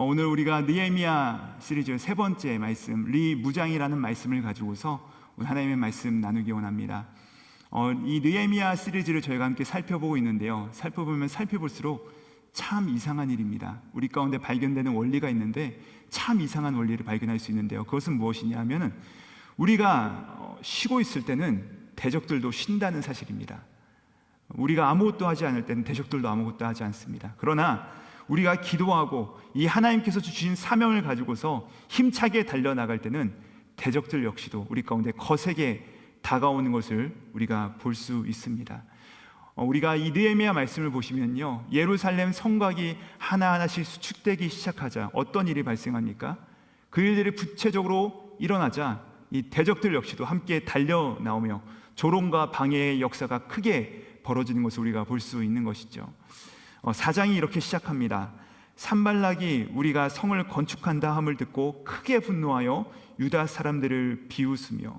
오늘 우리가 느헤미야 시리즈 세 번째 말씀, 리무장이라는 말씀을 가지고서 오늘 하나님의 말씀 나누기 원합니다. 이 느헤미야 시리즈를 저희가 함께 살펴보고 있는데요, 살펴보면 살펴볼수록 참 이상한 일입니다. 우리 가운데 발견되는 원리가 있는데 참 이상한 원리를 발견할 수 있는데요, 그것은 무엇이냐 하면은 우리가 쉬고 있을 때는 대적들도 쉰다는 사실입니다. 우리가 아무것도 하지 않을 때는 대적들도 아무것도 하지 않습니다. 그러나 우리가 기도하고 이 하나님께서 주신 사명을 가지고서 힘차게 달려나갈 때는 대적들 역시도 우리 가운데 거세게 다가오는 것을 우리가 볼 수 있습니다. 우리가 이 느헤미야 말씀을 보시면요, 예루살렘 성곽이 하나하나씩 수축되기 시작하자 어떤 일이 발생합니까? 그 일들이 구체적으로 일어나자 이 대적들 역시도 함께 달려 나오며 조롱과 방해의 역사가 크게 벌어지는 것을 우리가 볼 수 있는 것이죠. 사장이 이렇게 시작합니다. 산발락이 우리가 성을 건축한다 함을 듣고 크게 분노하여 유다 사람들을 비웃으며,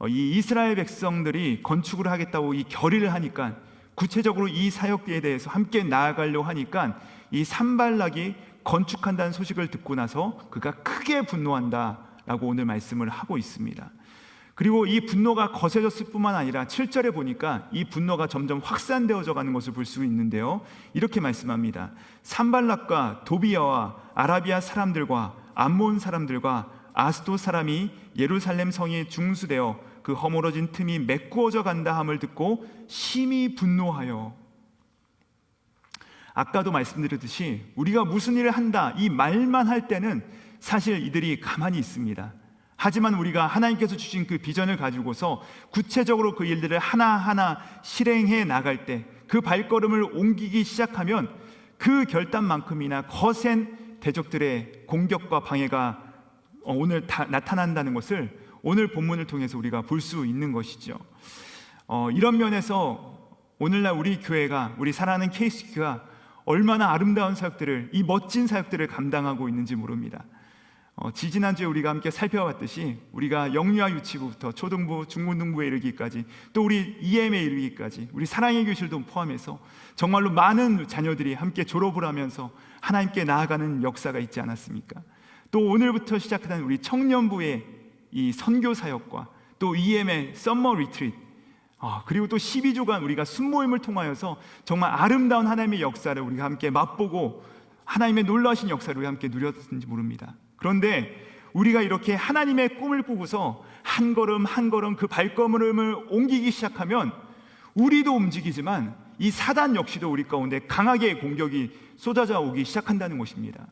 이 이스라엘 백성들이 건축을 하겠다고 이 결의를 하니까, 구체적으로 이 사역에 대해서 함께 나아가려고 하니까 이 산발락이 건축한다는 소식을 듣고 나서 그가 크게 분노한다라고 오늘 말씀을 하고 있습니다. 그리고 이 분노가 거세졌을 뿐만 아니라 7절에 보니까 이 분노가 점점 확산되어져 가는 것을 볼 수 있는데요, 이렇게 말씀합니다. 산발락과 도비야와 아라비아 사람들과 암몬 사람들과 아스돗 사람이 예루살렘 성이 중수되어 그 허물어진 틈이 메꾸어져 간다 함을 듣고 심히 분노하여. 아까도 말씀드렸듯이 우리가 무슨 일을 한다 이 말만 할 때는 사실 이들이 가만히 있습니다. 하지만 우리가 하나님께서 주신 그 비전을 가지고서 구체적으로 그 일들을 하나하나 실행해 나갈 때, 그 발걸음을 옮기기 시작하면 그 결단만큼이나 거센 대적들의 공격과 방해가 오늘 나타난다는 것을 오늘 본문을 통해서 우리가 볼 수 있는 것이죠. 이런 면에서 오늘날 우리 교회가, 우리 사랑하는 KC교회가 얼마나 아름다운 사역들을, 이 멋진 사역들을 감당하고 있는지 모릅니다. 지지난주에 우리가 함께 살펴봤듯이 우리가 영유아 유치부부터 초등부, 중고등부에 이르기까지, 또 우리 EM에 이르기까지, 우리 사랑의 교실도 포함해서 정말로 많은 자녀들이 함께 졸업을 하면서 하나님께 나아가는 역사가 있지 않았습니까? 또 오늘부터 시작하는 우리 청년부의 이 선교 사역과 또 EM의 썸머 리트릿, 그리고 또 12주간 우리가 순모임을 통하여서 정말 아름다운 하나님의 역사를 우리가 함께 맛보고 하나님의 놀라우신 역사를 우리가 함께 누렸는지 모릅니다. 그런데 우리가 이렇게 하나님의 꿈을 꾸고서 한 걸음 한 걸음 그 발걸음을 옮기기 시작하면 우리도 움직이지만 이 사단 역시도 우리 가운데 강하게 공격이 쏟아져 오기 시작한다는 것입니다.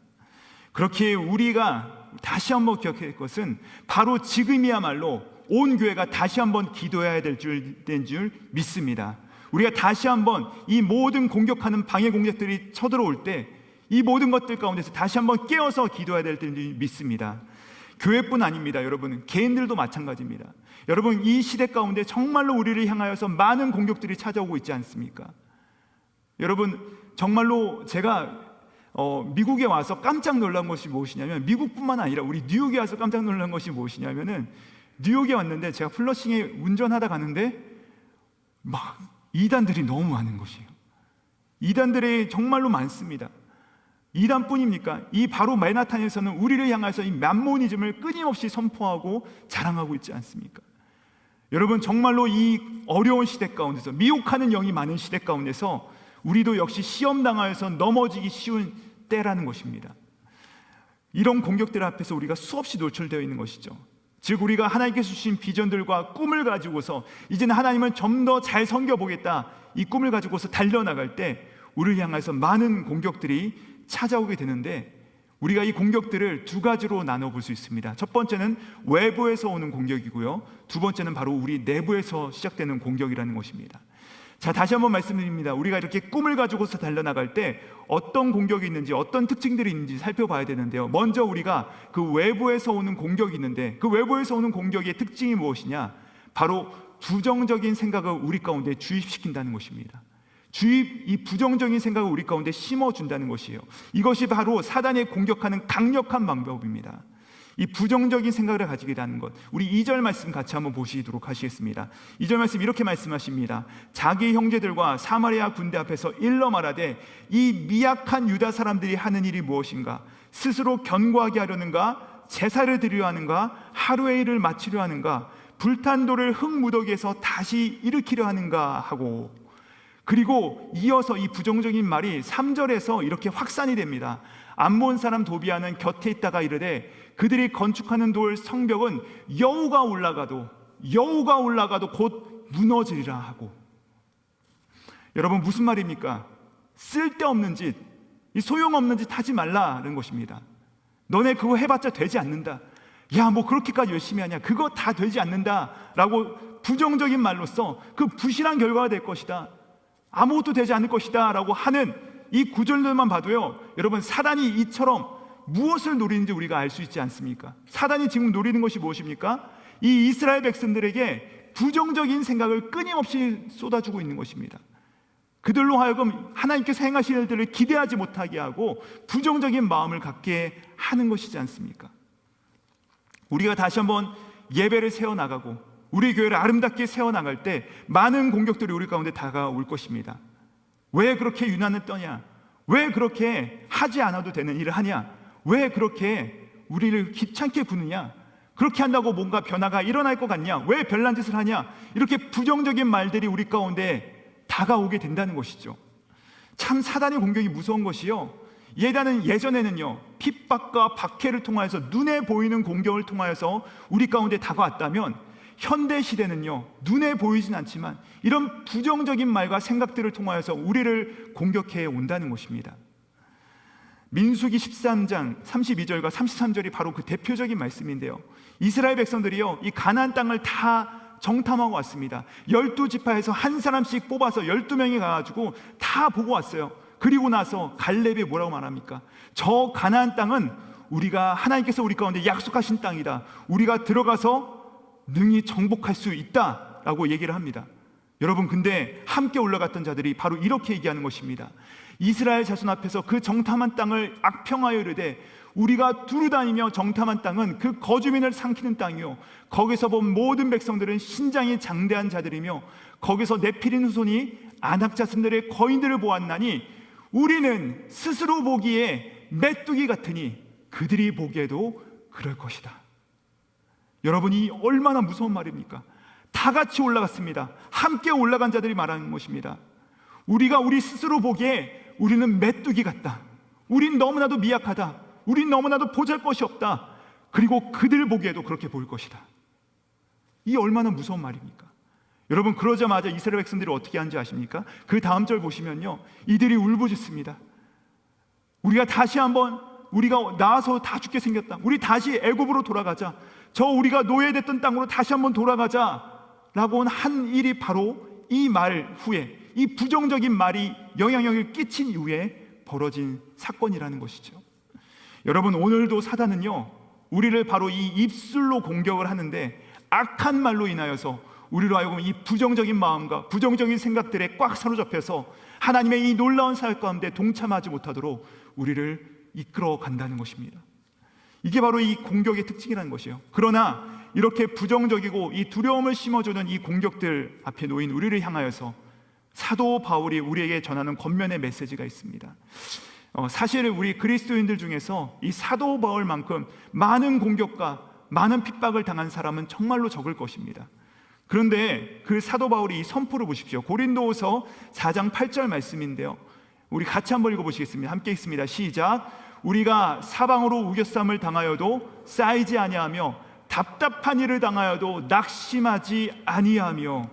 그렇게 우리가 다시 한번 기억해야 할 것은 바로 지금이야말로 온 교회가 다시 한번 기도해야 될 줄 믿습니다. 우리가 다시 한번 이 모든 공격하는 방해 공격들이 쳐들어올 때 이 모든 것들 가운데서 다시 한번 깨어서 기도해야 될 줄 믿습니다. 교회뿐 아닙니다. 여러분, 개인들도 마찬가지입니다. 여러분, 이 시대 가운데 정말로 우리를 향하여서 많은 공격들이 찾아오고 있지 않습니까? 여러분, 정말로 제가 미국에 와서 깜짝 놀란 것이 무엇이냐면, 미국뿐만 아니라 우리 뉴욕에 와서 깜짝 놀란 것이 무엇이냐면은, 뉴욕에 왔는데 제가 플러싱에 운전하다 가는데 막 이단들이 너무 많은 것이에요. 이단들이 정말로 많습니다. 이단뿐입니까? 이 바로 맨하탄에서는 우리를 향해서 이 맘모니즘을 끊임없이 선포하고 자랑하고 있지 않습니까? 여러분, 정말로 이 어려운 시대 가운데서, 미혹하는 영이 많은 시대 가운데서 우리도 역시 시험당하여서 넘어지기 쉬운 때라는 것입니다. 이런 공격들 앞에서 우리가 수없이 노출되어 있는 것이죠. 즉, 우리가 하나님께서 주신 비전들과 꿈을 가지고서 이제는 하나님을 좀 더 잘 섬겨보겠다, 이 꿈을 가지고서 달려나갈 때 우리를 향해서 많은 공격들이 찾아오게 되는데, 우리가 이 공격들을 두 가지로 나눠볼 수 있습니다. 첫 번째는 외부에서 오는 공격이고요, 두 번째는 바로 우리 내부에서 시작되는 공격이라는 것입니다. 자, 다시 한번 말씀드립니다. 우리가 이렇게 꿈을 가지고서 달려나갈 때 어떤 공격이 있는지, 어떤 특징들이 있는지 살펴봐야 되는데요, 먼저 우리가 그 외부에서 오는 공격이 있는데, 그 외부에서 오는 공격의 특징이 무엇이냐? 바로 부정적인 생각을 우리 가운데 주입시킨다는 것입니다. 이 부정적인 생각을 우리 가운데 심어준다는 것이에요. 이것이 바로 사단이 공격하는 강력한 방법입니다. 이 부정적인 생각을 가지게 되는 것. 우리 2절 말씀 같이 한번 보시도록 하시겠습니다. 2절 말씀 이렇게 말씀하십니다. 자기 형제들과 사마리아 군대 앞에서 일러 말하되 이 미약한 유다 사람들이 하는 일이 무엇인가? 스스로 견고하게 하려는가? 제사를 드리려 하는가? 하루의 일을 마치려 하는가? 불탄 돌을 흙무더기에서 다시 일으키려 하는가 하고, 그리고 이어서 이 부정적인 말이 3절에서 이렇게 확산이 됩니다. 암몬 사람 도비아는 곁에 있다가 이르되 그들이 건축하는 돌 성벽은 여우가 올라가도 곧 무너지리라 하고. 여러분, 무슨 말입니까? 쓸데없는 짓, 이 소용없는 짓 하지 말라는 것입니다. 너네 그거 해봤자 되지 않는다. 야, 뭐 그렇게까지 열심히 하냐? 그거 다 되지 않는다 라고 부정적인 말로써 그 부실한 결과가 될 것이다, 아무것도 되지 않을 것이다 라고 하는 이 구절들만 봐도요, 여러분, 사단이 이처럼 무엇을 노리는지 우리가 알 수 있지 않습니까? 사단이 지금 노리는 것이 무엇입니까? 이 이스라엘 백성들에게 부정적인 생각을 끊임없이 쏟아주고 있는 것입니다. 그들로 하여금 하나님께서 행하실 일들을 기대하지 못하게 하고 부정적인 마음을 갖게 하는 것이지 않습니까? 우리가 다시 한번 예배를 세워나가고 우리 교회를 아름답게 세워나갈 때 많은 공격들이 우리 가운데 다가올 것입니다. 왜 그렇게 유난을 떠냐? 왜 그렇게 하지 않아도 되는 일을 하냐? 왜 그렇게 우리를 귀찮게 구느냐? 그렇게 한다고 뭔가 변화가 일어날 것 같냐? 왜 별난 짓을 하냐? 이렇게 부정적인 말들이 우리 가운데 다가오게 된다는 것이죠. 참 사단의 공격이 무서운 것이요, 예전에는요, 핍박과 박해를 통하여서 눈에 보이는 공격을 통하여서 우리 가운데 다가왔다면, 현대 시대는요, 눈에 보이진 않지만 이런 부정적인 말과 생각들을 통하여서 우리를 공격해 온다는 것입니다. 민수기 13장 32절과 33절이 바로 그 대표적인 말씀인데요, 이스라엘 백성들이요, 이 가나안 땅을 다 정탐하고 왔습니다. 12지파에서 한 사람씩 뽑아서 12명이 가가지고 다 보고 왔어요. 그리고 나서 갈렙이 뭐라고 말합니까? 저 가나안 땅은 우리가, 하나님께서 우리 가운데 약속하신 땅이다, 우리가 들어가서 능히 정복할 수 있다 라고 얘기를 합니다. 여러분, 근데 함께 올라갔던 자들이 바로 이렇게 얘기하는 것입니다. 이스라엘 자손 앞에서 그 정탐한 땅을 악평하여 이르되 우리가 두루다니며 정탐한 땅은 그 거주민을 삼키는 땅이요, 거기서 본 모든 백성들은 신장이 장대한 자들이며 거기서 네피린 후손이 아낙 자손들의 거인들을 보았나니 우리는 스스로 보기에 메뚜기 같으니 그들이 보기에도 그럴 것이다. 여러분이 얼마나 무서운 말입니까? 다 같이 올라갔습니다. 함께 올라간 자들이 말하는 것입니다. 우리가 우리 스스로 보기에 우리는 메뚜기 같다, 우린 너무나도 미약하다, 우린 너무나도 보잘것이 없다, 그리고 그들 보기에도 그렇게 보일 것이다. 이 얼마나 무서운 말입니까? 여러분, 그러자마자 이스라엘 백성들이 어떻게 하는지 아십니까? 그 다음 절 보시면요, 이들이 울부짖습니다. 우리가 다시 한번, 우리가 나와서 다 죽게 생겼다, 우리 다시 애굽으로 돌아가자, 저 우리가 노예됐던 땅으로 다시 한번 돌아가자 라고 한 일이 바로 이 말 후에, 이 부정적인 말이 영향력을 끼친 이후에 벌어진 사건이라는 것이죠. 여러분, 오늘도 사단은요, 우리를 바로 이 입술로 공격을 하는데 악한 말로 인하여서 우리로 하여금 이 부정적인 마음과 부정적인 생각들에 꽉 사로잡혀서 하나님의 이 놀라운 사역 가운데 동참하지 못하도록 우리를 이끌어 간다는 것입니다. 이게 바로 이 공격의 특징이라는 것이에요. 그러나 이렇게 부정적이고 이 두려움을 심어주는 이 공격들 앞에 놓인 우리를 향하여서 사도 바울이 우리에게 전하는 권면의 메시지가 있습니다. 사실 우리 그리스도인들 중에서 이 사도 바울만큼 많은 공격과 많은 핍박을 당한 사람은 정말로 적을 것입니다. 그런데 그 사도 바울이 이 선포를 보십시오. 고린도후서 4장 8절 말씀인데요, 우리 같이 한번 읽어보시겠습니다. 함께 읽습니다. 시작. 우리가 사방으로 우겨쌈을 당하여도 쌓이지 아니하며 답답한 일을 당하여도 낙심하지 아니하며.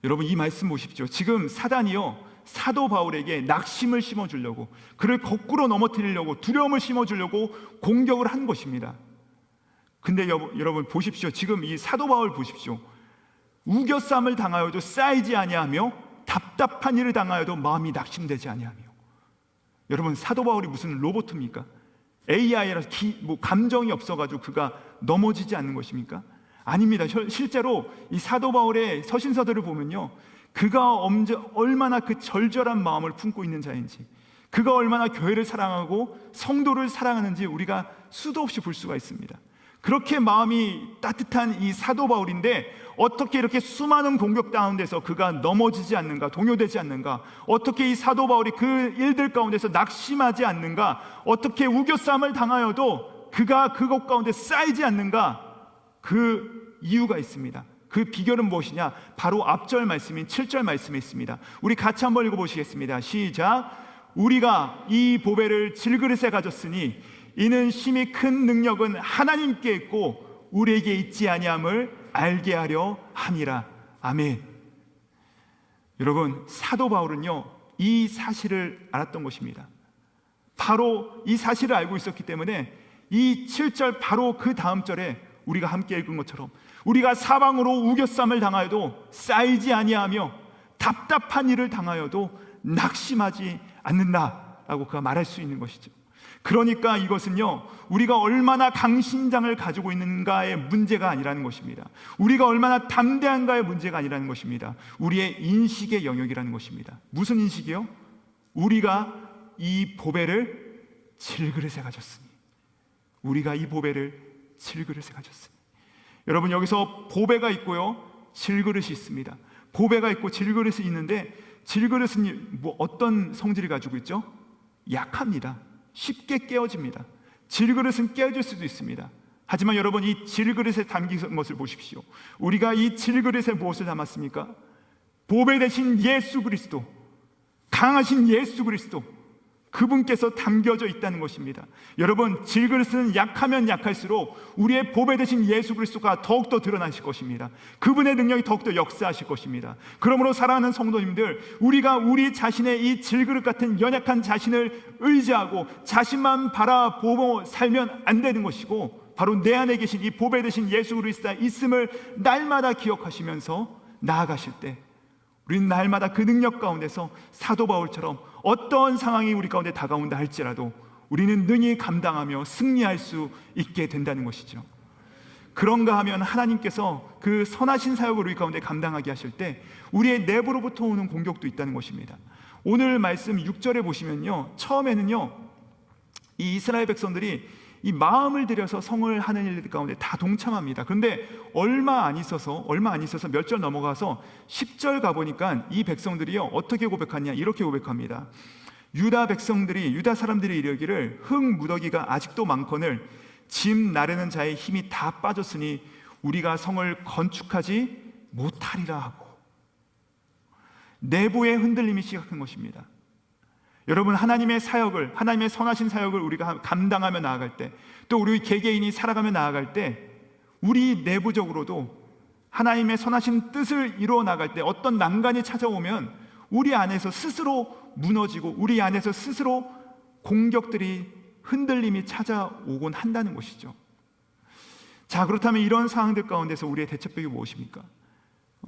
여러분, 이 말씀 보십시오. 지금 사단이요, 사도 바울에게 낙심을 심어주려고, 그를 거꾸로 넘어뜨리려고, 두려움을 심어주려고 공격을 한 것입니다. 근데 여러분 보십시오. 지금 이 사도 바울 보십시오. 우겨쌈을 당하여도 쌓이지 아니하며 답답한 일을 당하여도 마음이 낙심되지 아니하며. 여러분, 사도 바울이 무슨 로봇입니까? AI라서 감정이 없어가지고 그가 넘어지지 않는 것입니까? 아닙니다. 실제로 이 사도 바울의 서신서들을 보면요, 그가 얼마나 그 절절한 마음을 품고 있는 자인지, 그가 얼마나 교회를 사랑하고 성도를 사랑하는지 우리가 수도 없이 볼 수가 있습니다. 그렇게 마음이 따뜻한 이 사도 바울인데 어떻게 이렇게 수많은 공격 가운데서 그가 넘어지지 않는가, 동요되지 않는가, 어떻게 이 사도 바울이 그 일들 가운데서 낙심하지 않는가, 어떻게 우겨싸움을 당하여도 그가 그것 가운데 쌓이지 않는가, 그 이유가 있습니다. 그 비결은 무엇이냐? 바로 앞절 말씀인 7절 말씀에 있습니다. 우리 같이 한번 읽어보시겠습니다. 시작. 우리가 이 보배를 질그릇에 가졌으니 이는 심히 큰 능력은 하나님께 있고 우리에게 있지 아니함을 알게 하려 함이라. 아멘. 여러분, 사도 바울은요 이 사실을 알았던 것입니다. 바로 이 사실을 알고 있었기 때문에 이 7절 바로 그 다음 절에 우리가 함께 읽은 것처럼 우리가 사방으로 우겨쌈을 당하여도 쌓이지 아니하며 답답한 일을 당하여도 낙심하지 않는다라고 그가 말할 수 있는 것이죠. 그러니까 이것은요 우리가 얼마나 강심장을 가지고 있는가의 문제가 아니라는 것입니다. 우리가 얼마나 담대한가의 문제가 아니라는 것입니다. 우리의 인식의 영역이라는 것입니다. 무슨 인식이요? 우리가 이 보배를 질그릇에 가졌으니, 우리가 이 보배를 질그릇에 가졌으니. 여러분, 여기서 보배가 있고요 질그릇이 있습니다. 보배가 있고 질그릇이 있는데, 질그릇은 뭐 어떤 성질을 가지고 있죠? 약합니다. 쉽게 깨어집니다. 질그릇은 깨어질 수도 있습니다. 하지만 여러분, 이 질그릇에 담긴 것을 보십시오. 우리가 이 질그릇에 무엇을 담았습니까? 보배 대신 예수 그리스도, 강하신 예수 그리스도, 그분께서 담겨져 있다는 것입니다. 여러분, 질그릇은 약하면 약할수록 우리의 보배 되신 예수 그리스도가 더욱더 드러나실 것입니다. 그분의 능력이 더욱더 역사하실 것입니다. 그러므로 사랑하는 성도님들, 우리가 우리 자신의 이 질그릇 같은 연약한 자신을 의지하고 자신만 바라보고 살면 안 되는 것이고, 바로 내 안에 계신 이 보배 되신 예수 그리스도가 있음을 날마다 기억하시면서 나아가실 때 우리는 날마다 그 능력 가운데서 사도 바울처럼 어떤 상황이 우리 가운데 다가온다 할지라도 우리는 능히 감당하며 승리할 수 있게 된다는 것이죠. 그런가 하면 하나님께서 그 선하신 사역을 우리 가운데 감당하게 하실 때 우리의 내부로부터 오는 공격도 있다는 것입니다. 오늘 말씀 6절에 보시면요, 처음에는요 이 이스라엘 백성들이 이 마음을 들여서 성을 하는 일 가운데 다 동참합니다. 그런데 얼마 안 있어서 몇 절 넘어가서 10절 가보니까 이 백성들이요 어떻게 고백하냐, 이렇게 고백합니다. 유다 사람들이 이르기를 흙 무더기가 아직도 많거늘 짐 나르는 자의 힘이 다 빠졌으니 우리가 성을 건축하지 못하리라 하고, 내부의 흔들림이 시작한 것입니다. 여러분, 하나님의 선하신 사역을 우리가 감당하며 나아갈 때, 또 우리 개개인이 살아가며 나아갈 때, 우리 내부적으로도 하나님의 선하신 뜻을 이루어 나갈 때 어떤 난간이 찾아오면 우리 안에서 스스로 무너지고 우리 안에서 스스로 공격들이, 흔들림이 찾아오곤 한다는 것이죠. 자, 그렇다면 이런 상황들 가운데서 우리의 대처법이 무엇입니까?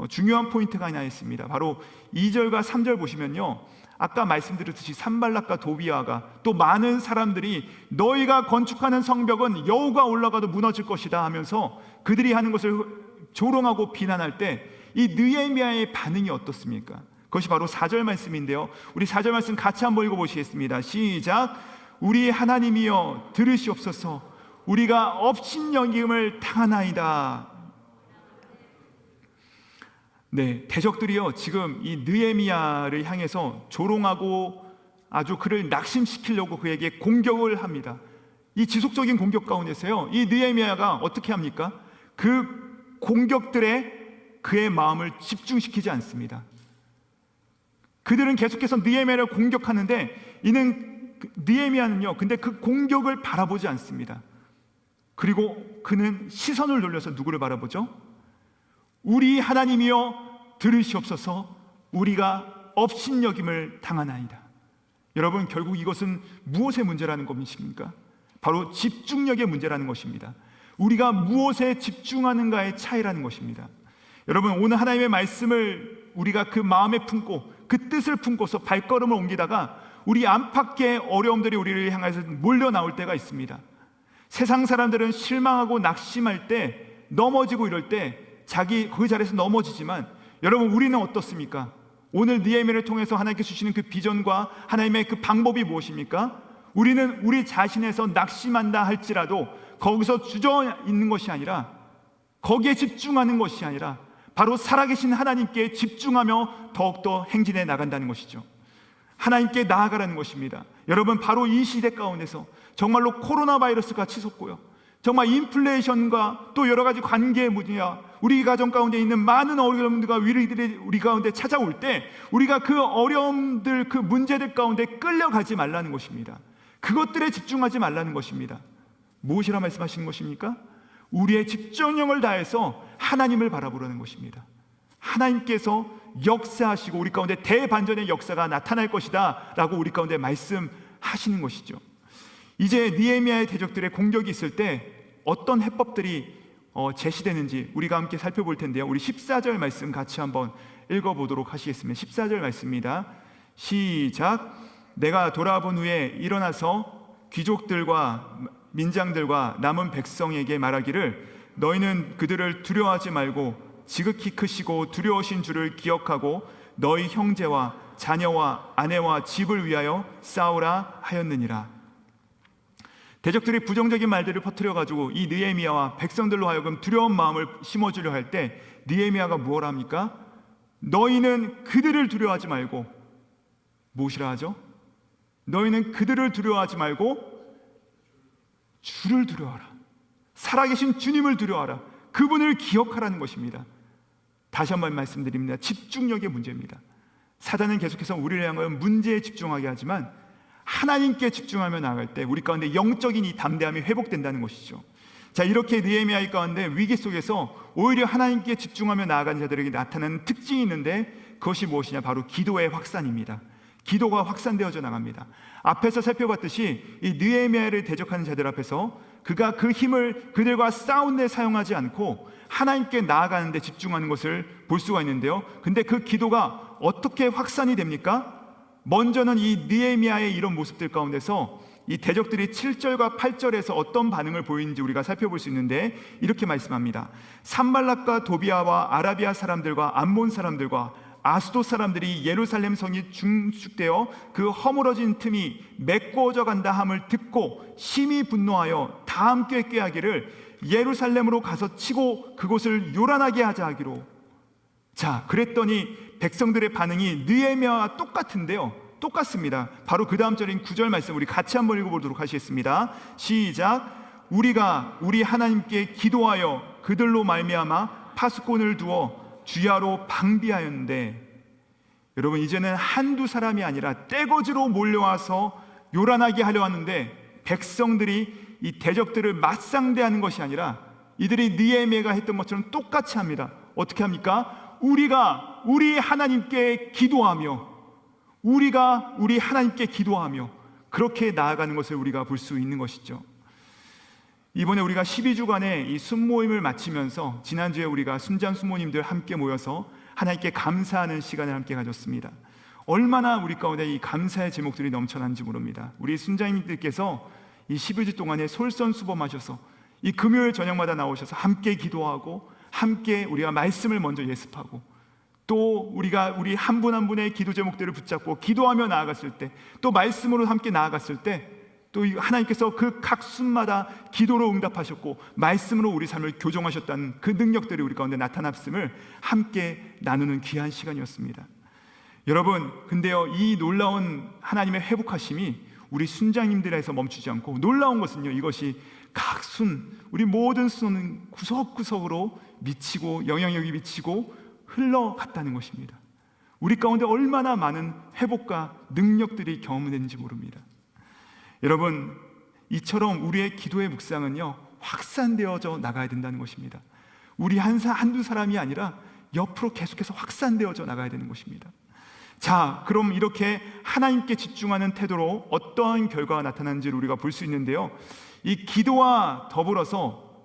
중요한 포인트가 하나 있습니다. 바로 2절과 3절 보시면요, 아까 말씀드렸듯이 산발락과 도비아가 또 많은 사람들이 너희가 건축하는 성벽은 여호가 올라가도 무너질 것이다 하면서 그들이 하는 것을 조롱하고 비난할 때 이 느헤미야의 반응이 어떻습니까? 그것이 바로 4절 말씀인데요, 우리 4절 말씀 같이 한번 읽어보시겠습니다. 시작. 우리 하나님이여 들으시옵소서. 우리가 업신여김을 당하나이다. 네, 대적들이요 지금 이 느헤미야를 향해서 조롱하고 아주 그를 낙심시키려고 그에게 공격을 합니다. 이 지속적인 공격 가운데서요 이 느헤미야가 어떻게 합니까? 그 공격들에 그의 마음을 집중시키지 않습니다. 그들은 계속해서 느헤미야를 공격하는데 이는 느헤미야는요 근데 그 공격을 바라보지 않습니다. 그리고 그는 시선을 돌려서 누구를 바라보죠? 우리 하나님이여 들으시옵소서. 우리가 업신여김을 당하나이다. 여러분, 결국 이것은 무엇의 문제라는 것입니까? 바로 집중력의 문제라는 것입니다. 우리가 무엇에 집중하는가의 차이라는 것입니다. 여러분, 오늘 하나님의 말씀을 우리가 그 마음에 품고 그 뜻을 품고서 발걸음을 옮기다가 우리 안팎의 어려움들이 우리를 향해서 몰려 나올 때가 있습니다. 세상 사람들은 실망하고 낙심할 때, 넘어지고 이럴 때 자기 그 자리에서 넘어지지만, 여러분 우리는 어떻습니까? 오늘 느헤미야를 통해서 하나님께서 주시는 그 비전과 하나님의 그 방법이 무엇입니까? 우리는 우리 자신에서 낙심한다 할지라도 거기서 주저 있는 것이 아니라, 거기에 집중하는 것이 아니라 바로 살아계신 하나님께 집중하며 더욱더 행진해 나간다는 것이죠. 하나님께 나아가라는 것입니다. 여러분, 바로 이 시대 가운데서 정말로 코로나 바이러스가 치솟고요, 정말 인플레이션과 또 여러 가지 관계 문제야, 우리 가정 가운데 있는 많은 어려움들과 위기들이 우리 가운데 찾아올 때 우리가 그 어려움들, 그 문제들 가운데 끌려가지 말라는 것입니다. 그것들에 집중하지 말라는 것입니다. 무엇이라 말씀하시는 것입니까? 우리의 집중력을 다해서 하나님을 바라보라는 것입니다. 하나님께서 역사하시고 우리 가운데 대반전의 역사가 나타날 것이다 라고 우리 가운데 말씀하시는 것이죠. 이제 느헤미야의 대적들의 공격이 있을 때 어떤 해법들이 제시되는지 우리가 함께 살펴볼 텐데요, 우리 14절 말씀 같이 한번 읽어보도록 하시겠습니다. 14절 말씀입니다. 시작. 내가 돌아본 후에 일어나서 귀족들과 민장들과 남은 백성에게 말하기를, 너희는 그들을 두려워하지 말고 지극히 크시고 두려우신 주를 기억하고 너희 형제와 자녀와 아내와 집을 위하여 싸우라 하였느니라. 대적들이 부정적인 말들을 퍼뜨려가지고 이 느헤미야와 백성들로 하여금 두려운 마음을 심어주려 할 때 느헤미야가 무엇을 합니까? 너희는 그들을 두려워하지 말고, 무엇이라 하죠? 너희는 그들을 두려워하지 말고 주를 두려워하라. 살아계신 주님을 두려워하라. 그분을 기억하라는 것입니다. 다시 한번 말씀드립니다. 집중력의 문제입니다. 사단은 계속해서 우리를 향하여 문제에 집중하게 하지만 하나님께 집중하며 나아갈 때 우리 가운데 영적인 이 담대함이 회복된다는 것이죠. 자, 이렇게 느헤미야 가운데 위기 속에서 오히려 하나님께 집중하며 나아가는 자들에게 나타나는 특징이 있는데, 그것이 무엇이냐? 바로 기도의 확산입니다. 기도가 확산되어져 나갑니다. 앞에서 살펴봤듯이 이 느헤미야를 대적하는 자들 앞에서 그가 그 힘을 그들과 싸운 데 사용하지 않고 하나님께 나아가는 데 집중하는 것을 볼 수가 있는데요, 근데 그 기도가 어떻게 확산이 됩니까? 먼저는 이 느헤미야의 이런 모습들 가운데서 이 대적들이 7절과 8절에서 어떤 반응을 보이는지 우리가 살펴볼 수 있는데, 이렇게 말씀합니다. 산발락과 도비아와 아라비아 사람들과 암몬 사람들과 아수도 사람들이 예루살렘 성이 중축되어 그 허물어진 틈이 메꿔져 간다 함을 듣고 심히 분노하여 다 함께 꾀하기를, 예루살렘으로 가서 치고 그곳을 요란하게 하자 하기로. 자, 그랬더니 백성들의 반응이 느헤미야와 똑같습니다. 바로 그 다음 절인 9절 말씀 우리 같이 한번 읽어보도록 하시겠습니다. 시작. 우리가 우리 하나님께 기도하여 그들로 말미암아 파수꾼을 두어 주야로 방비하였는데, 여러분, 이제는 한두 사람이 아니라 떼거지로 몰려와서 요란하게 하려 하는데, 백성들이 이 대적들을 맞상대하는 것이 아니라 이들이 느헤미야가 했던 것처럼 똑같이 합니다. 어떻게 합니까? 우리가 우리 하나님께 기도하며, 우리가 우리 하나님께 기도하며 그렇게 나아가는 것을 우리가 볼 수 있는 것이죠. 이번에 우리가 12주간의 이 순모임을 마치면서 지난주에 우리가 순장 순모님들 함께 모여서 하나님께 감사하는 시간을 함께 가졌습니다. 얼마나 우리 가운데 이 감사의 제목들이 넘쳐난지 모릅니다. 우리 순장님들께서 이 12주 동안에 솔선수범하셔서 이 금요일 저녁마다 나오셔서 함께 기도하고 함께 우리가 말씀을 먼저 예습하고, 또 우리가 우리 한 분 한 분의 기도 제목들을 붙잡고 기도하며 나아갔을 때, 또 말씀으로 함께 나아갔을 때, 또 하나님께서 그 각 순마다 기도로 응답하셨고 말씀으로 우리 삶을 교정하셨다는 그 능력들이 우리 가운데 나타났음을 함께 나누는 귀한 시간이었습니다. 여러분, 근데요, 이 놀라운 하나님의 회복하심이 우리 순장님들에서 멈추지 않고, 놀라운 것은요, 이것이 각 순, 우리 모든 순은 구석구석으로 미치고 영향력이 미치고 흘러갔다는 것입니다. 우리 가운데 얼마나 많은 회복과 능력들이 경험되는지 모릅니다. 여러분, 이처럼 우리의 기도의 묵상은요, 확산되어져 나가야 된다는 것입니다. 우리 한두 사람이 아니라 옆으로 계속해서 확산되어져 나가야 되는 것입니다. 자, 그럼 이렇게 하나님께 집중하는 태도로 어떠한 결과가 나타나는지를 우리가 볼 수 있는데요, 이 기도와 더불어서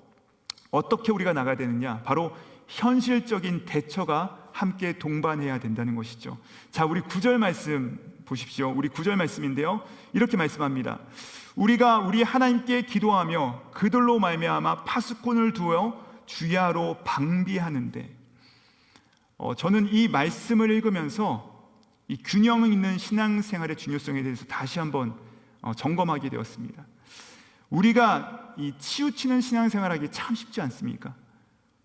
어떻게 우리가 나가야 되느냐, 바로 현실적인 대처가 함께 동반해야 된다는 것이죠. 자, 우리 9절 말씀 보십시오. 우리 9절 말씀인데요, 이렇게 말씀합니다. 우리가 우리 하나님께 기도하며 그들로 말미암아 파수꾼을 두어 주야로 방비하는데, 저는 이 말씀을 읽으면서 이 균형 있는 신앙생활의 중요성에 대해서 다시 한번 점검하게 되었습니다. 우리가 이 치우치는 신앙생활하기 참 쉽지 않습니까?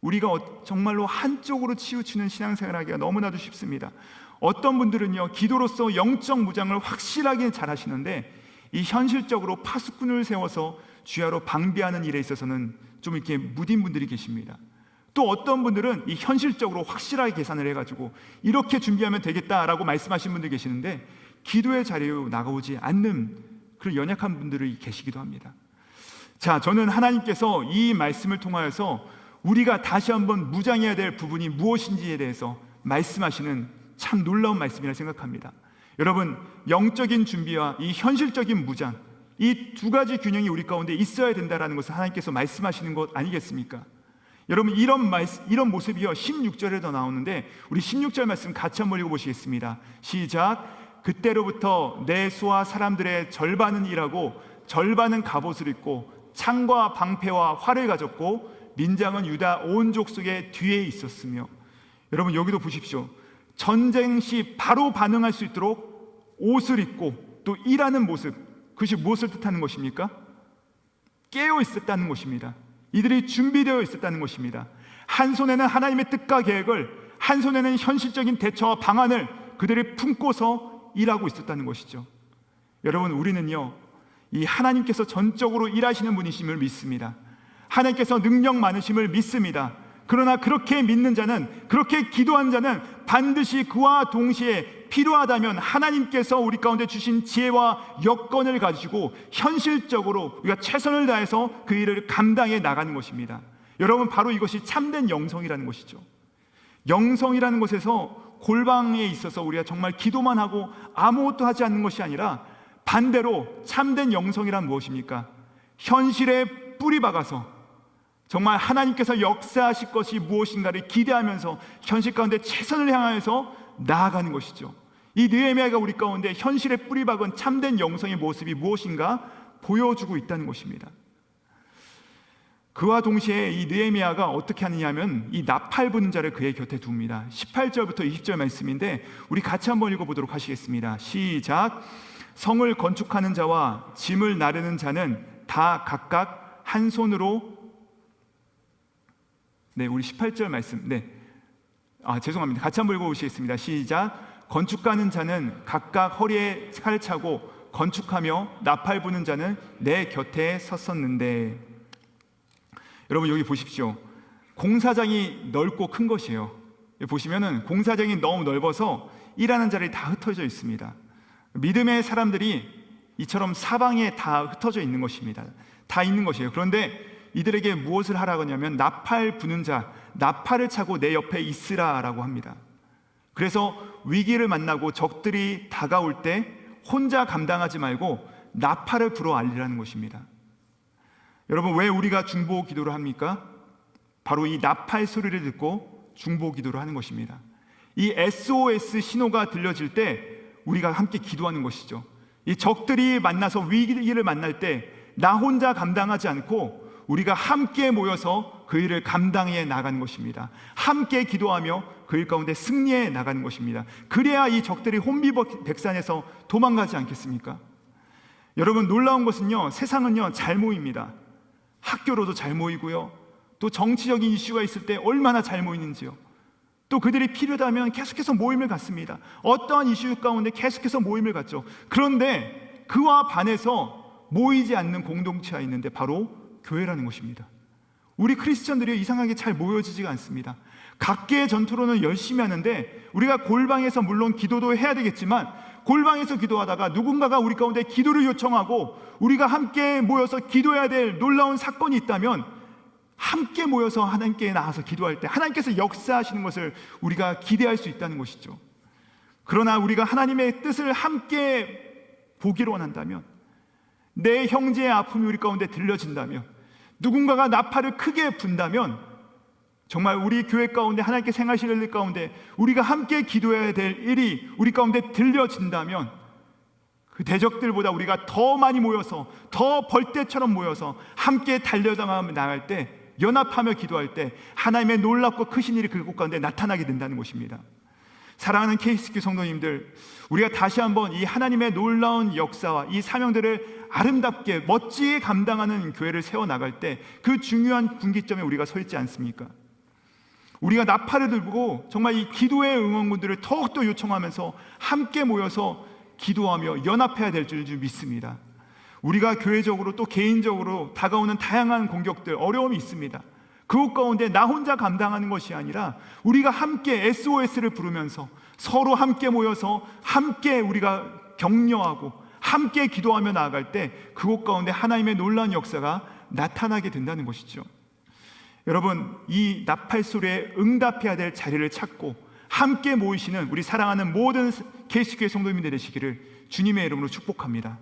우리가 정말로 한쪽으로 치우치는 신앙생활하기가 너무나도 쉽습니다. 어떤 분들은요, 기도로서 영적 무장을 확실하게 잘 하시는데 이 현실적으로 파수꾼을 세워서 주야로 방비하는 일에 있어서는 좀 이렇게 무딘 분들이 계십니다. 또 어떤 분들은 이 현실적으로 확실하게 계산을 해가지고 이렇게 준비하면 되겠다라고 말씀하신 분들 계시는데 기도의 자리에 나가오지 않는 그런 연약한 분들이 계시기도 합니다. 자, 저는 하나님께서 이 말씀을 통하여서 우리가 다시 한번 무장해야 될 부분이 무엇인지에 대해서 말씀하시는 참 놀라운 말씀이라 생각합니다. 여러분, 영적인 준비와 이 현실적인 무장, 이 두 가지 균형이 우리 가운데 있어야 된다는 것을 하나님께서 말씀하시는 것 아니겠습니까? 여러분, 이런 모습이요 16절에도 나오는데 우리 16절 말씀 같이 한번 읽어보시겠습니다. 시작. 그때로부터 내 수와 사람들의 절반은 일하고 절반은 갑옷을 입고 창과 방패와 활을 가졌고 민장은 유다 온 족속의 뒤에 있었으며. 여러분, 여기도 보십시오. 전쟁 시 바로 반응할 수 있도록 옷을 입고 또 일하는 모습, 그것이 무엇을 뜻하는 것입니까? 깨어 있었다는 것입니다. 이들이 준비되어 있었다는 것입니다. 한 손에는 하나님의 뜻과 계획을, 한 손에는 현실적인 대처와 방안을 그들이 품고서 일하고 있었다는 것이죠. 여러분, 우리는요 이 하나님께서 전적으로 일하시는 분이심을 믿습니다. 하나님께서 능력 많으심을 믿습니다. 그러나 그렇게 믿는 자는, 그렇게 기도한 자는 반드시 그와 동시에 필요하다면 하나님께서 우리 가운데 주신 지혜와 여건을 가지고 현실적으로 우리가 최선을 다해서 그 일을 감당해 나가는 것입니다. 여러분, 바로 이것이 참된 영성이라는 것이죠. 영성이라는 것에서 골방에 있어서 우리가 정말 기도만 하고 아무것도 하지 않는 것이 아니라 반대로 참된 영성이란 무엇입니까? 현실에 뿌리 박아서 정말 하나님께서 역사하실 것이 무엇인가를 기대하면서 현실 가운데 최선을 향하여서 나아가는 것이죠. 이 느헤미야가 우리 가운데 현실에 뿌리 박은 참된 영성의 모습이 무엇인가 보여주고 있다는 것입니다. 그와 동시에 이 느헤미야가 어떻게 하느냐면 이 나팔 부는 자를 그의 곁에 둡니다. 18절부터 20절 말씀인데 우리 같이 한번 읽어보도록 하시겠습니다. 시작. 성을 건축하는 자와 짐을 나르는 자는 다 각각 한 손으로, 네, 우리 18절 말씀, 죄송합니다. 같이 한번 읽어보시겠습니다. 시작. 건축하는 자는 각각 허리에 칼을 차고 건축하며 나팔 부는 자는 내 곁에 섰었는데. 여러분, 여기 보십시오. 공사장이 넓고 큰 것이에요. 보시면은 공사장이 너무 넓어서 일하는 자들이 다 흩어져 있습니다. 믿음의 사람들이 이처럼 사방에 다 흩어져 있는 것입니다. 다 있는 것이에요. 그런데 이들에게 무엇을 하라고 하냐면 나팔 부는 자, 나팔을 차고 내 옆에 있으라라고 합니다. 그래서 위기를 만나고 적들이 다가올 때 혼자 감당하지 말고 나팔을 불어 알리라는 것입니다. 여러분, 왜 우리가 중보 기도를 합니까? 바로 이 나팔 소리를 듣고 중보 기도를 하는 것입니다. 이 SOS 신호가 들려질 때 우리가 함께 기도하는 것이죠. 이 적들이 만나서 위기를 만날 때 나 혼자 감당하지 않고 우리가 함께 모여서 그 일을 감당해 나가는 것입니다. 함께 기도하며 그 일 가운데 승리해 나가는 것입니다. 그래야 이 적들이 혼비백산에서 도망가지 않겠습니까? 여러분, 놀라운 것은요, 세상은요 잘 모입니다. 학교로도 잘 모이고요, 또 정치적인 이슈가 있을 때 얼마나 잘 모이는지요. 또 그들이 필요하다면 계속해서 모임을 갖습니다. 어떠한 이슈 가운데 계속해서 모임을 갖죠. 그런데 그와 반해서 모이지 않는 공동체가 있는데 바로 교회라는 것입니다. 우리 크리스천들이 이상하게 잘 모여지지가 않습니다. 각계의 전투로는 열심히 하는데 우리가 골방에서 물론 기도도 해야 되겠지만 골방에서 기도하다가 누군가가 우리 가운데 기도를 요청하고 우리가 함께 모여서 기도해야 될 놀라운 사건이 있다면 함께 모여서 하나님께 나가서 기도할 때 하나님께서 역사하시는 것을 우리가 기대할 수 있다는 것이죠. 그러나 우리가 하나님의 뜻을 함께 보기로 원한다면, 내 형제의 아픔이 우리 가운데 들려진다면, 누군가가 나팔을 크게 분다면 정말 우리 교회 가운데 하나님께 생하실 일 가운데 우리가 함께 기도해야 될 일이 우리 가운데 들려진다면 그 대적들보다 우리가 더 많이 모여서 더 벌떼처럼 모여서 함께 달려나갈 때, 연합하며 기도할 때 하나님의 놀랍고 크신 일이 그곳 가운데 나타나게 된다는 것입니다. 사랑하는 KC교 성도님들, 우리가 다시 한번 이 하나님의 놀라운 역사와 이 사명들을 아름답게 멋지게 감당하는 교회를 세워나갈 때 그 중요한 분기점에 우리가 서 있지 않습니까? 우리가 나팔을 들고 정말 이 기도의 응원군들을 더욱더 요청하면서 함께 모여서 기도하며 연합해야 될 줄 믿습니다. 우리가 교회적으로 또 개인적으로 다가오는 다양한 공격들, 어려움이 있습니다. 그것 가운데 나 혼자 감당하는 것이 아니라 우리가 함께 SOS를 부르면서 서로 함께 모여서 함께 우리가 격려하고 함께 기도하며 나아갈 때 그것 가운데 하나님의 놀라운 역사가 나타나게 된다는 것이죠. 여러분, 이 나팔 소리에 응답해야 될 자리를 찾고 함께 모이시는 우리 사랑하는 모든 KC교회 성도님들 되시기를 주님의 이름으로 축복합니다.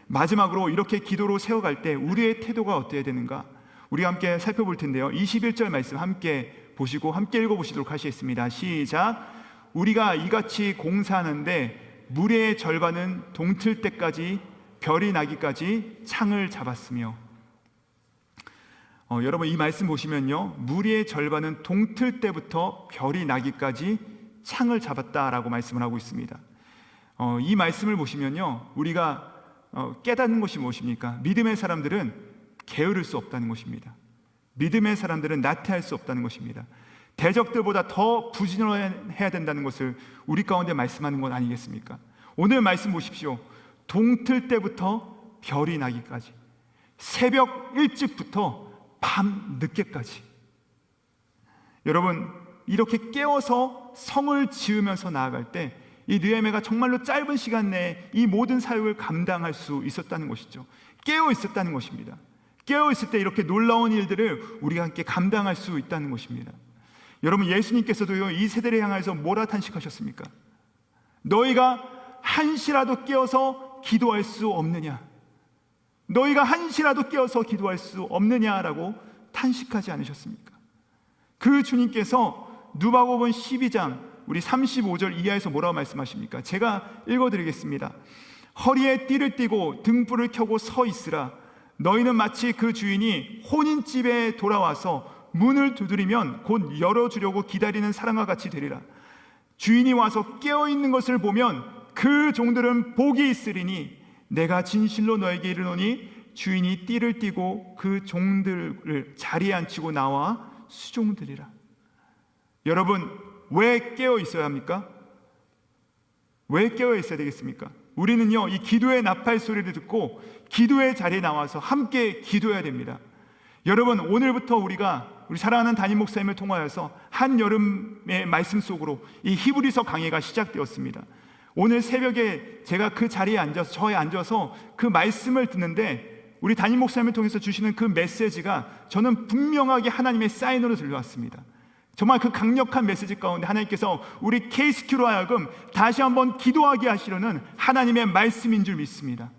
마지막으로 이렇게 기도로 세워갈 때 우리의 태도가 어때야 되는가, 우리가 함께 살펴볼 텐데요. 21절 말씀 함께 보시고 함께 읽어보시도록 하시겠습니다. 시작. 우리가 이같이 공사하는데 무리의 절반은 동틀 때까지 별이 나기까지 창을 잡았으며. 여러분, 이 말씀 보시면요, 무리의 절반은 동틀 때부터 별이 나기까지 창을 잡았다라고 말씀을 하고 있습니다. 이 말씀을 보시면요, 우리가 깨닫는 것이 무엇입니까? 믿음의 사람들은 게으를 수 없다는 것입니다. 믿음의 사람들은 나태할 수 없다는 것입니다. 대적들보다 더 부지런해야 된다는 것을 우리 가운데 말씀하는 건 아니겠습니까? 오늘 말씀 보십시오. 동틀 때부터 별이 나기까지, 새벽 일찍부터 밤 늦게까지. 여러분, 이렇게 깨어서 성을 지으면서 나아갈 때 이 느헤미야가 정말로 짧은 시간 내에 이 모든 사역을 감당할 수 있었다는 것이죠. 깨어 있었다는 것입니다. 깨어 있을 때 이렇게 놀라운 일들을 우리가 함께 감당할 수 있다는 것입니다. 여러분, 예수님께서도요, 이 세대를 향해서 뭐라 탄식하셨습니까? 너희가 한시라도 깨어서 기도할 수 없느냐? 너희가 한시라도 깨어서 기도할 수 없느냐라고 탄식하지 않으셨습니까? 그 주님께서 누가복음 12장 우리 35절 이하에서 뭐라고 말씀하십니까? 제가 읽어드리겠습니다. 허리에 띠를 띠고 등불을 켜고 서 있으라. 너희는 마치 그 주인이 혼인집에 돌아와서 문을 두드리면 곧 열어주려고 기다리는 사람과 같이 되리라. 주인이 와서 깨어있는 것을 보면 그 종들은 복이 있으리니 내가 진실로 너에게 이르노니 주인이 띠를 띠고 그 종들을 자리에 앉히고 나와 수종드리라. 여러분, 왜 깨어 있어야 합니까? 왜 깨어 있어야 되겠습니까? 우리는요, 이 기도의 나팔 소리를 듣고 기도의 자리에 나와서 함께 기도해야 됩니다. 여러분, 오늘부터 우리 사랑하는 담임 목사님을 통하여서 한여름의 말씀 속으로 이 히브리서 강해가 시작되었습니다. 오늘 새벽에 제가 그 자리에 앉아서, 저에 앉아서 그 말씀을 듣는데 우리 담임 목사님을 통해서 주시는 그 메시지가 저는 분명하게 하나님의 사인으로 들려왔습니다. 정말 그 강력한 메시지 가운데 하나님께서 우리 KC교로 하여금 다시 한번 기도하게 하시려는 하나님의 말씀인 줄 믿습니다.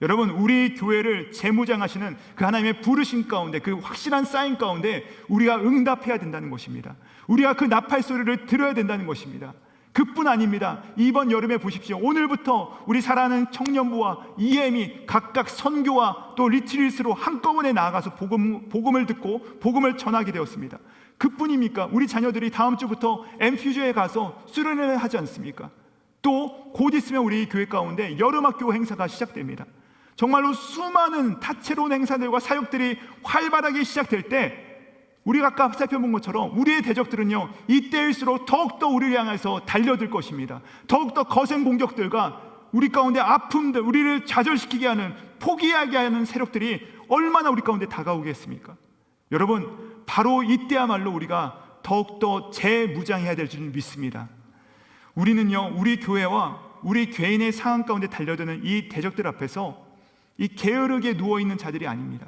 여러분, 우리 교회를 재무장하시는 그 하나님의 부르심 가운데, 그 확실한 사인 가운데 우리가 응답해야 된다는 것입니다. 우리가 그 나팔 소리를 들어야 된다는 것입니다. 그뿐 아닙니다. 이번 여름에 보십시오. 오늘부터 우리 사랑하는 청년부와 EM이 각각 선교와 또 리트릿으로 한꺼번에 나아가서 복음을 듣고 복음을 전하게 되었습니다. 그뿐입니까? 우리 자녀들이 다음 주부터 엠퓨즈에 가서 수련회를 하지 않습니까? 또 곧 있으면 우리 교회 가운데 여름학교 행사가 시작됩니다. 정말로 수많은 다채로운 행사들과 사역들이 활발하게 시작될 때 우리가 아까 살펴본 것처럼 우리의 대적들은요, 이때일수록 더욱더 우리를 향해서 달려들 것입니다. 더욱더 거센 공격들과 우리 가운데 아픔들, 우리를 좌절시키게 하는, 포기하게 하는 세력들이 얼마나 우리 가운데 다가오겠습니까? 여러분, 바로 이때야말로 우리가 더욱더 재무장해야 될 줄 믿습니다. 우리는요, 우리 교회와 우리 개인의 상황 가운데 달려드는 이 대적들 앞에서 이 게으르게 누워있는 자들이 아닙니다.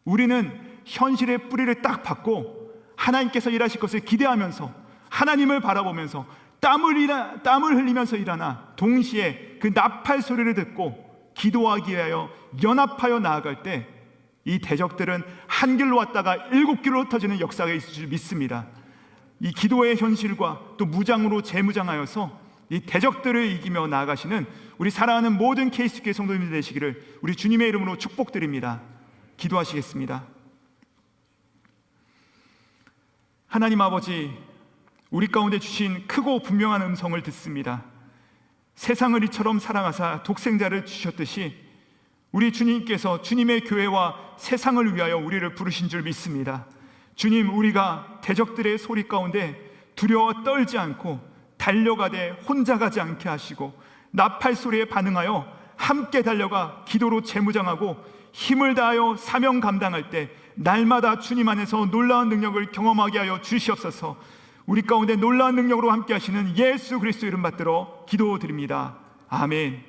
우리는 현실의 뿌리를 딱 받고 하나님께서 일하실 것을 기대하면서 하나님을 바라보면서 땀을 흘리면서 일하나 동시에 그 나팔 소리를 듣고 기도하기 위하여 연합하여 나아갈 때 이 대적들은 한 길로 왔다가 7길로 흩어지는 역사가 있을 줄 믿습니다. 이 기도의 현실과 또 무장으로 재무장하여서 이 대적들을 이기며 나아가시는 우리 사랑하는 모든 KC교회 성도님들 되시기를 우리 주님의 이름으로 축복드립니다. 기도하시겠습니다. 하나님 아버지, 우리 가운데 주신 크고 분명한 음성을 듣습니다. 세상을 이처럼 사랑하사 독생자를 주셨듯이 우리 주님께서 주님의 교회와 세상을 위하여 우리를 부르신 줄 믿습니다. 주님, 우리가 대적들의 소리 가운데 두려워 떨지 않고 달려가되 혼자 가지 않게 하시고 나팔 소리에 반응하여 함께 달려가 기도로 재무장하고 힘을 다하여 사명 감당할 때 날마다 주님 안에서 놀라운 능력을 경험하게 하여 주시옵소서. 우리 가운데 놀라운 능력으로 함께 하시는 예수 그리스도 이름 받들어 기도드립니다. 아멘.